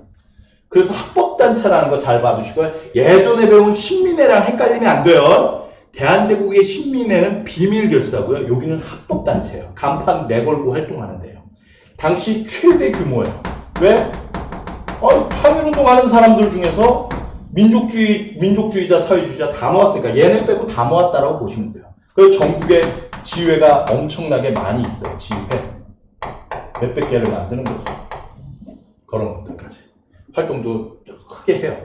그래서 합법단체라는 거 잘 봐두시고요. 예전에 배운 신민회랑 헷갈리면 안 돼요. 대한제국의 신민회는 비밀결사고요. 여기는 합법단체예요. 간판 내걸고 활동하는데요. 당시 최대 규모예요. 왜? 항일운동하는 사람들 중에서 민족주의자, 사회주의자 다 모았으니까 얘네 빼고 다 모았다라고 보시면 돼요. 그래서 전국에 지회가 엄청나게 많이 있어요. 지회. 몇백 개를 만드는 거죠. 그런 것들까지. 활동도 크게 해요.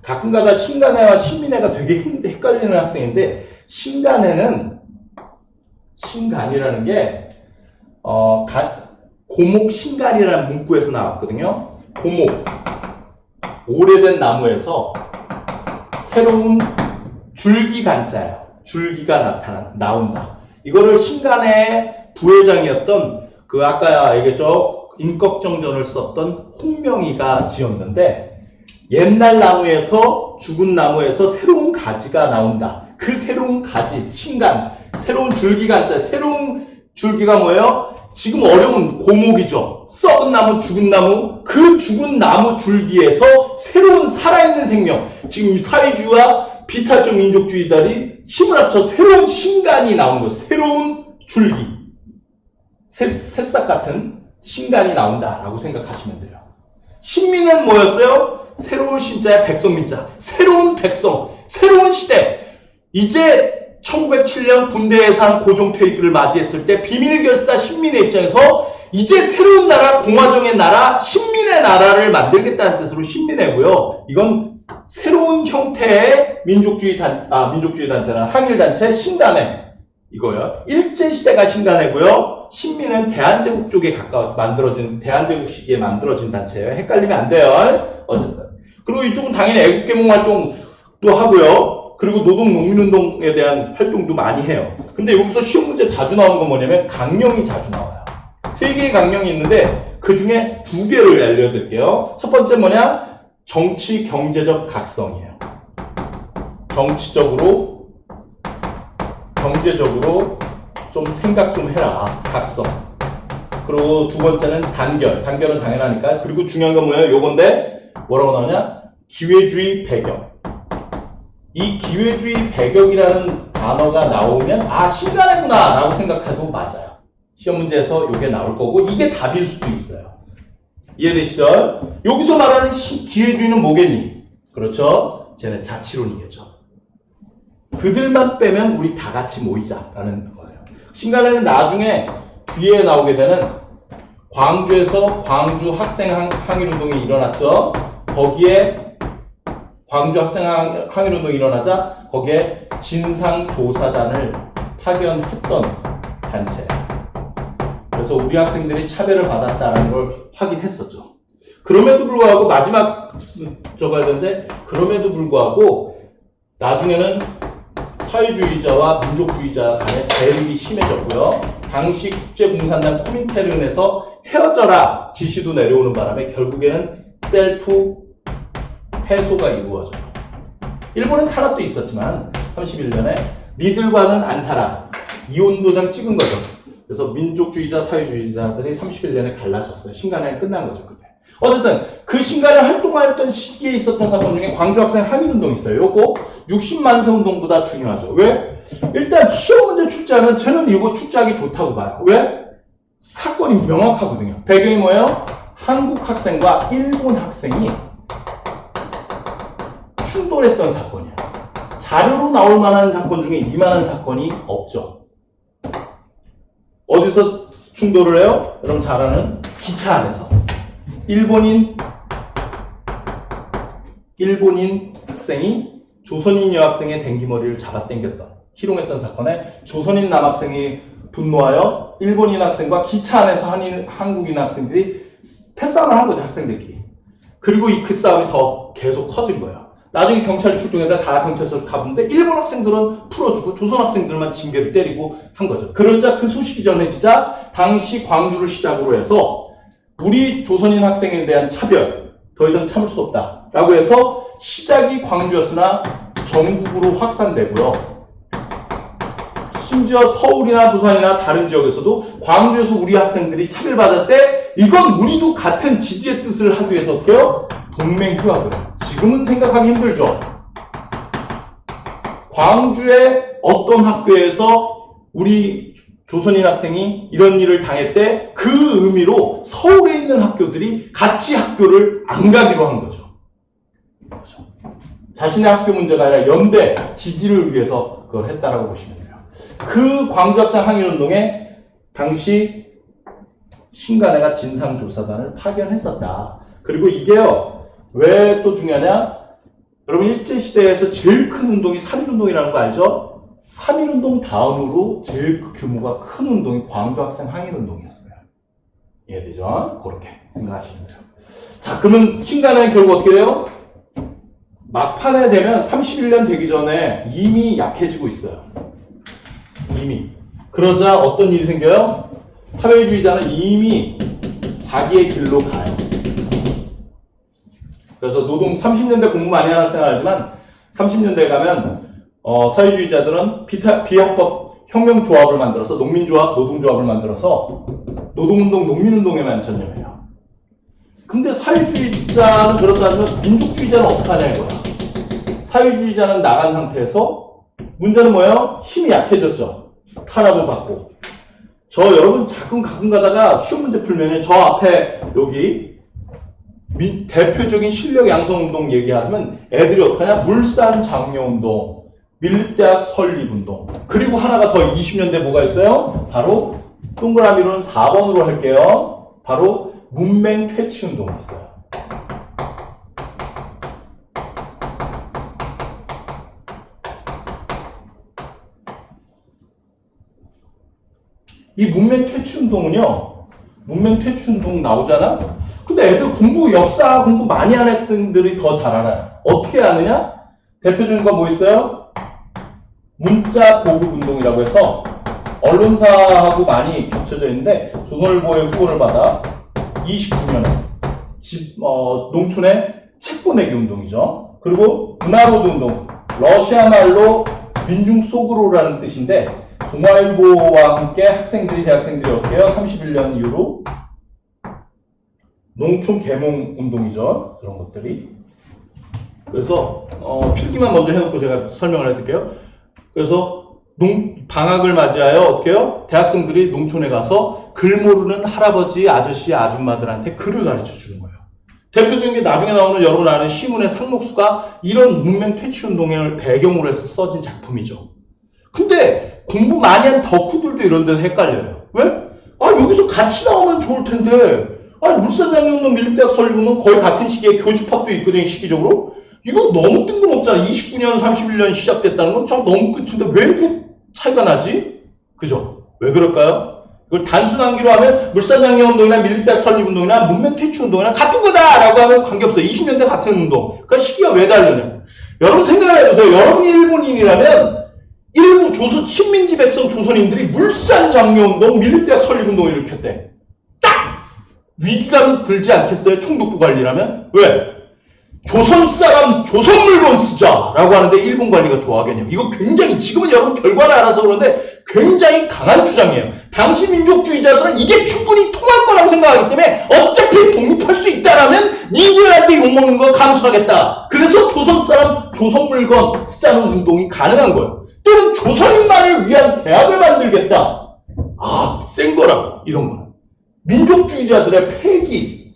가끔가다 신간회와 신민회가 되게 헷갈리는 학생인데 신간이라는 게 고목 신간이라는 문구에서 나왔거든요. 고목, 오래된 나무에서 새로운 줄기간자예요. 줄기가 나온다. 이거를 신간의 부회장이었던 그 아까 얘기했죠. 임꺽정전을 썼던 홍명이가 지었는데 옛날 나무에서 죽은 나무에서 새로운 가지가 나온다. 그 새로운 가지, 신간, 새로운 줄기간자, 새로운 줄기가 뭐예요? 지금 어려운 고목이죠. 썩은 나무, 죽은 나무, 그 죽은 나무 줄기에서 새로운 살아있는 생명, 지금 사회주의와 비탈적 민족주의들이 힘을 합쳐 새로운 신간이 나온 거예요. 새로운 줄기, 새싹 같은 신간이 나온다라고 생각하시면 돼요. 신민은 뭐였어요? 새로운 신자의 백성민자, 새로운 백성, 새로운 시대. 이제 1907년 군대 예산 고종 퇴위를 맞이했을 때 비밀결사 신민의 입장에서 이제 새로운 나라, 공화정의 나라, 신민의 나라를 만들겠다는 뜻으로 신민회고요. 이건 새로운 형태의 민족주의 단체나 항일단체 신간회 이거요. 일제시대가 신간회고요. 신민은 대한제국 쪽에 만들어진 대한제국 시기에 만들어진 단체예요. 헷갈리면 안 돼요. 어쨌든. 그리고 이쪽은 당연히 애국개몽 활동도 하고요. 그리고 노동농민운동에 대한 활동도 많이 해요. 근데 여기서 시험 문제 자주 나오는 건 뭐냐면 강령이 자주 나와요. 3개의 강령이 있는데 그 중에 2개를 알려드릴게요. 첫 번째 뭐냐? 정치 경제적 각성이에요. 정치적으로 경제적으로 좀 생각 좀 해라. 각성. 그리고 두 번째는 단결. 단결은 당연하니까. 그리고 중요한 건 뭐예요? 요건데 뭐라고 나오냐? 기회주의 배격. 이 기회주의 배격이라는 단어가 나오면 신간회구나 라고 생각해도 맞아요. 시험 문제에서 이게 나올 거고 이게 답일 수도 있어요. 이해되시죠? 여기서 말하는 기회주의는 뭐겠니? 그렇죠? 쟤네 자치론이겠죠. 그들만 빼면 우리 다 같이 모이자라는 거예요. 신간에는 나중에 뒤에 나오게 되는 광주에서 광주 학생 항일운동이 일어났죠. 거기에 광주 학생 항일운동이 일어나자 거기에 진상조사단을 파견했던 단체예요. 그래서 우리 학생들이 차별을 받았다는 걸 확인했었죠. 그럼에도 불구하고 마지막 적어야 되는데 그럼에도 불구하고 나중에는 사회주의자와 민족주의자 간의 대립이 심해졌고요. 당시 국제공산당 코민테른에서 헤어져라 지시도 내려오는 바람에 결국에는 셀프 해소가 이루어져요. 일본은 탄압도 있었지만 31년에 니들과는 안 살아. 이혼도장 찍은 거죠. 그래서 민족주의자, 사회주의자들이 31년에 갈라졌어요. 신간회는 끝난 거죠, 그때. 어쨌든 그 신간회 활동하였던 시기에 있었던 사건 중에 광주학생 항일운동이 있어요. 요거 60만세 운동보다 중요하죠. 왜? 일단 시험 문제 출제하면 저는 이거 출제하기 좋다고 봐요. 왜? 사건이 명확하거든요. 배경이 뭐예요? 한국 학생과 일본 학생이 충돌했던 사건이에요. 자료로 나올 만한 사건 중에 이만한 사건이 없죠. 어디서 충돌을 해요? 여러분 잘 아는 기차 안에서. 일본인 학생이 조선인 여학생의 댕기머리를 잡아당겼던, 희롱했던 사건에 조선인 남학생이 분노하여 일본인 학생과 기차 안에서 한국인 학생들이 패싸움을 한 거죠, 학생들끼리. 그리고 그 싸움이 더 계속 커진 거예요. 나중에 경찰이 출동해서 다 경찰서로 가본데 일본 학생들은 풀어주고 조선 학생들만 징계를 때리고 한 거죠. 그러자 그 소식이 전해지자 당시 광주를 시작으로 해서 우리 조선인 학생에 대한 차별 더 이상 참을 수 없다 라고 해서 시작이 광주였으나 전국으로 확산되고요. 심지어 서울이나 부산이나 다른 지역에서도 광주에서 우리 학생들이 차별받을 때 이건 우리도 같은 지지의 뜻을 하기 위해서 어떻게 해요? 동맹휴학을 해요. 지금은 생각하기 힘들죠. 광주의 어떤 학교에서 우리 조선인 학생이 이런 일을 당했대 그 의미로 서울에 있는 학교들이 같이 학교를 안 가기로 한 거죠. 그렇죠. 자신의 학교 문제가 아니라 연대 지지를 위해서 그걸 했다라고 보시면 돼요. 그 광주학생 항일운동에 당시 신간회가 진상조사단을 파견했었다. 그리고 이게요. 왜 또 중요하냐? 여러분 일제시대에서 제일 큰 운동이 3.1운동이라는 거 알죠? 3.1운동 다음으로 제일 규모가 큰 운동이 광주학생 항일운동이었어요. 이해되죠? 그렇게 생각하시면 돼요. 자, 그러면 신간회는 결국 어떻게 돼요? 막판에 되면 31년 되기 전에 이미 약해지고 있어요. 이미. 그러자 어떤 일이 생겨요? 사회주의자는 이미 자기의 길로 가요. 그래서 노동 30년대 공부 많이 하는 학생은 알지만 30년대에 가면 사회주의자들은 비합법 혁명조합을 만들어서 농민조합, 노동조합을 만들어서 노동운동, 농민운동에만 전념해요. 근데 사회주의자는 그렇다면 민족주의자는 어떻게 하냐 이거야. 사회주의자는 나간 상태에서 문제는 뭐예요? 힘이 약해졌죠. 탄압을 받고. 여러분 가끔 가다가 시험 문제 풀면 저 앞에 여기 대표적인 실력 양성운동 얘기하면 애들이 어떡하냐? 물산 장려운동, 밀립대학 설립운동. 그리고 하나가 더 20년대 뭐가 있어요? 바로 동그라미로는 4번으로 할게요. 바로 문맹 퇴치운동이 있어요. 이 문맹 퇴치운동은요. 문맹 퇴치운동 나오잖아? 근데 애들 역사 공부 많이 하는 학생들이 더 잘 알아요. 어떻게 아느냐? 대표적인 거 뭐 있어요? 문자 보급 운동이라고 해서 언론사하고 많이 겹쳐져 있는데 조선일보의 후원을 받아 29년에 농촌에 책 보내기 운동이죠. 그리고 문화로드 운동, 러시아 말로 민중 속으로라는 뜻인데 동아일보와 함께 대학생들이 어떻게 해요? 31년 이후로 농촌 계몽 운동이죠. 그런 것들이. 그래서 필기만 먼저 해놓고 제가 설명을 해드릴게요. 그래서 방학을 맞이하여 어떻게 해요? 대학생들이 농촌에 가서 글 모르는 할아버지, 아저씨, 아줌마들한테 글을 가르쳐 주는 거예요. 대표적인 게 나중에 나오는 여러분 아는 시문의 상록수가 이런 문명 퇴치운동을 배경으로 해서 써진 작품이죠. 근데 공부 많이 한 덕후들도 이런 데서 헷갈려요. 왜? 여기서 같이 나오면 좋을 텐데, 물산장려운동, 밀림대학 설립운동 거의 같은 시기에 교집합도 있거든요, 시기적으로. 이거 너무 뜬금없잖아. 29년, 31년 시작됐다는 건 너무 끝인데 왜 이렇게 차이가 나지? 그죠? 왜 그럴까요? 이걸 단순한기로 하면 물산장려운동이나 밀림대학 설립운동이나 문명 퇴치운동이나 같은 거다라고 하면 관계없어요. 20년대 같은 운동. 그러니까 시기가 왜 다르냐. 여러분 생각을 해보세요. 여러분이 일본인이라면 일본 조선 식민지 백성 조선인들이 물산장려운동, 밀림대학 설립운동을 일으켰대. 딱 위기감이 들지 않겠어요? 총독부 관리라면? 왜? 조선 사람 조선 물건 쓰자라고 하는데 일본 관리가 좋아하겠냐. 이거 굉장히 지금은 여러분 결과를 알아서 그러는데 굉장히 강한 주장이에요. 당시 민족주의자들은 이게 충분히 통할 거라고 생각하기 때문에 어차피 독립할 수 있다라면 니들한테 욕먹는 거 감수하겠다. 그래서 조선 사람 조선 물건 쓰자는 운동이 가능한 거예요. 또는 조선인만을 위한 대학을 만들겠다. 센 거라고 이런 거. 민족주의자들의 패기,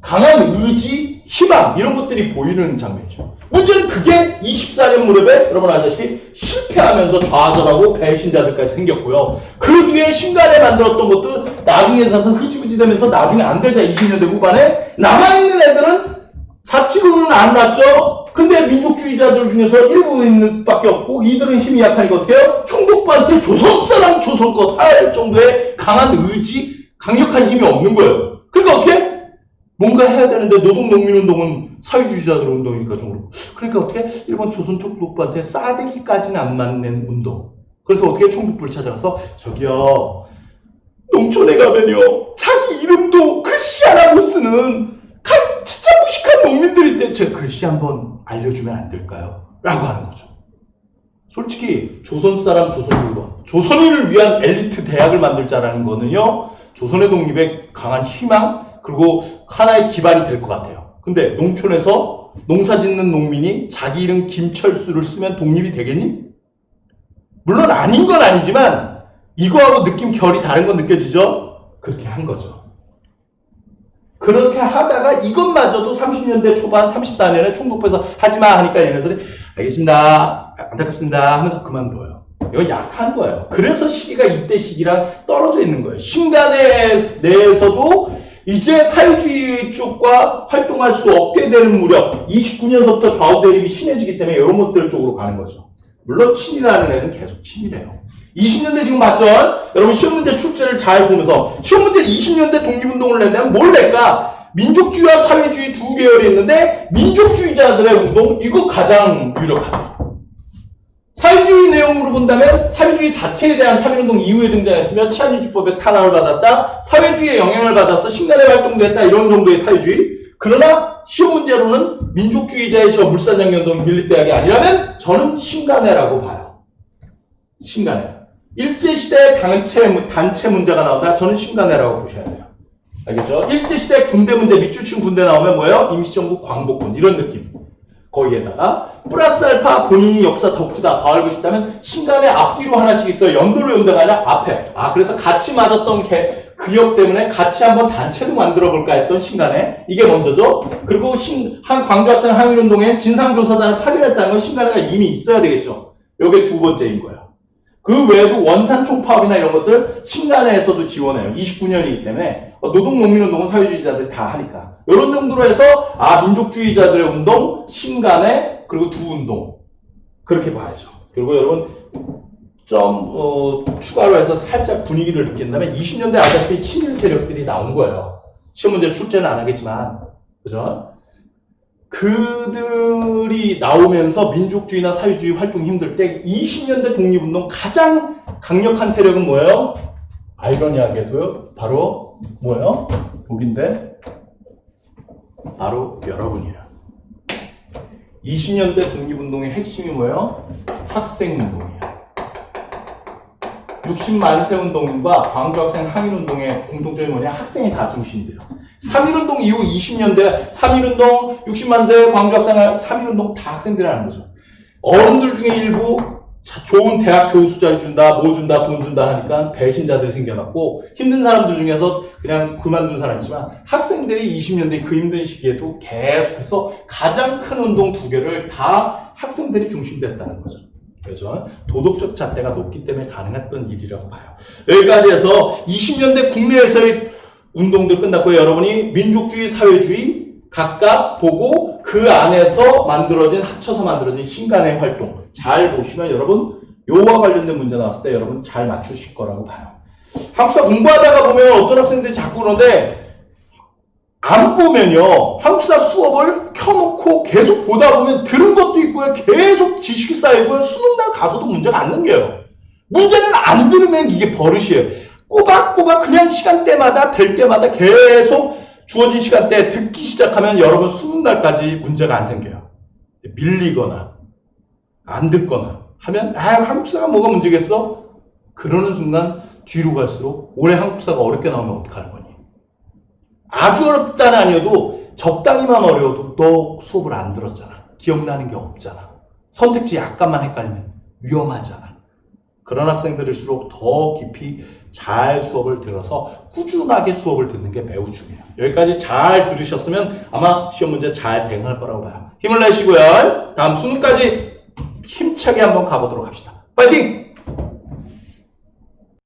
강한 의지, 희망 이런 것들이 보이는 장면이죠. 문제는 그게 24년 무렵에 여러분 아시다시피 실패하면서 좌절하고 배신자들까지 생겼고요. 그 뒤에 신간에 만들었던 것도 나중에 사서 흐지부지 되면서 나중에 안 되자 20년대 후반에 남아있는 애들은 사칙으로는 안 났죠. 근데 민족주의자들 중에서 일부인밖에 없고 이들은 힘이 약하니까 어떻게 해요? 총독부한테 조선 사람 조선 것 할 정도의 강한 의지, 강력한 힘이 없는 거예요. 그러니까 어떻게? 뭔가 해야 되는데 노동농민운동은 사회주의자들 운동이니까 좀 그렇고. 그러니까 어떻게? 일본 조선 총독부한테 싸대기까지는 안 맞는 운동. 그래서 어떻게 총독부를 찾아가서 저기요. 농촌에 가면요. 자기 이름도 글씨 하나 못 쓰는 진짜 무식한 농민들이 있대. 제가 글씨 한번 알려주면 안 될까요? 라고 하는 거죠. 솔직히 조선 사람 조선 물건. 조선인을 위한 엘리트 대학을 만들자라는 거는요. 조선의 독립에 강한 희망 그리고 하나의 기반이 될 것 같아요. 근데 농촌에서 농사 짓는 농민이 자기 이름 김철수를 쓰면 독립이 되겠니? 물론 아닌 건 아니지만 이거하고 느낌 결이 다른 건 느껴지죠? 그렇게 한 거죠. 그렇게 하다가 이것마저도 30년대 초반 34년에 총독부에서 하지마 하니까 얘네들이 알겠습니다. 안타깝습니다 하면서 그만둬요. 이거 약한 거예요. 그래서 시기가 이때 시기랑 떨어져 있는 거예요. 신간에 내에서도 이제 사회주의 쪽과 활동할 수 없게 되는 무렵 29년서부터 좌우 대립이 심해지기 때문에 이런 것들 쪽으로 가는 거죠. 물론 친이라는 애는 계속 친이래요. 20년대 지금 봤죠? 여러분 시험 문제 출제를 잘 보면서 시험 문제 20년대 독립운동을 낸다면 뭘 낼까? 민족주의와 사회주의 두 계열이 있는데 민족주의자들의 운동 이거 가장 유력하죠. 사회주의 내용으로 본다면 사회주의 자체에 대한 3.1운동 이후에 등장했으며 치안유지법에 탄압을 받았다. 사회주의의 영향을 받아서 신간에 활동도 했다. 이런 정도의 사회주의. 그러나 시험 문제로는 민족주의자의 저 물산장려운동 밀립대학이 아니라면 저는 신간회라고 봐요. 신간회. 일제시대 단체 문제가 나온다. 저는 신간회라고 보셔야 돼요. 알겠죠? 일제시대 군대 문제, 밑줄친 군대 나오면 뭐예요? 임시정부 광복군. 이런 느낌. 거기에다가 플러스 알파 본인이 역사 덕후다 더 알고 싶다면 신간의 앞뒤로 하나씩 있어요. 연도로 연도가 아니라 앞에. 그래서 같이 맞았던 기억 때문에 같이 한번 단체도 만들어 볼까 했던 신간에 이게 먼저죠. 그리고 한 광주학생 항일운동에 진상조사단을 파견했다는 건 신간회가 이미 있어야 되겠죠. 이게 두 번째인 거예요. 그 외에도 원산총 파업이나 이런 것들 신간회에서도 지원해요. 29년이기 때문에 노동농민운동은 사회주의자들이 다 하니까 이런 정도로 해서 민족주의자들의 운동, 신간회 그리고 두 운동 그렇게 봐야죠. 그리고 여러분 좀 추가로 해서 살짝 분위기를 느낀다면 20년대 아시다시피 친일 세력들이 나온 거예요. 시험 문제 출제는 안 하겠지만 그죠? 그들이 나오면서 민족주의나 사회주의 활동이 힘들 때 20년대 독립운동 가장 강력한 세력은 뭐예요? 아이러니하게도 바로 뭐예요? 여긴데 바로 여러분이에요. 20년대 독립운동의 핵심이 뭐예요? 학생운동이에요. 60만세 운동과 광주학생 항일운동의 공통점이 뭐냐? 학생이 다 중심이돼요. 3.1운동 이후 20년대 3.1운동, 60만세, 광주학생, 3.1운동 다 학생들이 하는 거죠. 어른들 중에 일부 좋은 대학 교수 자리 준다, 뭐 준다, 돈 준다 하니까 배신자들이 생겨났고 힘든 사람들 중에서 그냥 그만둔 사람이지만 학생들이 20년대 그 힘든 시기에도 계속해서 가장 큰 운동 두 개를 다 학생들이 중심됐다는 거죠. 그래서 도덕적 잣대가 높기 때문에 가능했던 일이라고 봐요. 여기까지 해서 20년대 국내에서의 운동들 끝났고 여러분이 민족주의, 사회주의 각각 보고 그 안에서 합쳐서 만들어진 신간의 활동 잘 보시면 여러분 요와 관련된 문제 나왔을 때 여러분 잘 맞추실 거라고 봐요. 한국사 공부하다가 보면 어떤 학생들이 자꾸 그러는데 안 보면요 한국사 수업을 켜놓고 계속 보다 보면 들은 것도 있고요 계속 지식이 쌓이고요 수능날 가서도 문제가 안 넘겨요. 문제는 안 들으면 이게 버릇이에요. 꼬박꼬박 그냥 시간대마다 될 때마다 계속 주어진 시간대에 듣기 시작하면 여러분 수능날까지 문제가 안 생겨요. 밀리거나 안 듣거나 하면 한국사가 뭐가 문제겠어? 그러는 순간 뒤로 갈수록 올해 한국사가 어렵게 나오면 어떡하는 거니? 아주 어렵다는 아니어도 적당히만 어려워도 너 수업을 안 들었잖아. 기억나는 게 없잖아. 선택지 약간만 헷갈리면 위험하잖아. 그런 학생들일수록 더 깊이 잘 수업을 들어서 꾸준하게 수업을 듣는 게 매우 중요해요. 여기까지 잘 들으셨으면 아마 시험 문제 잘 대응할 거라고 봐요. 힘을 내시고요. 다음 수능까지 힘차게 한번 가보도록 합시다. 파이팅!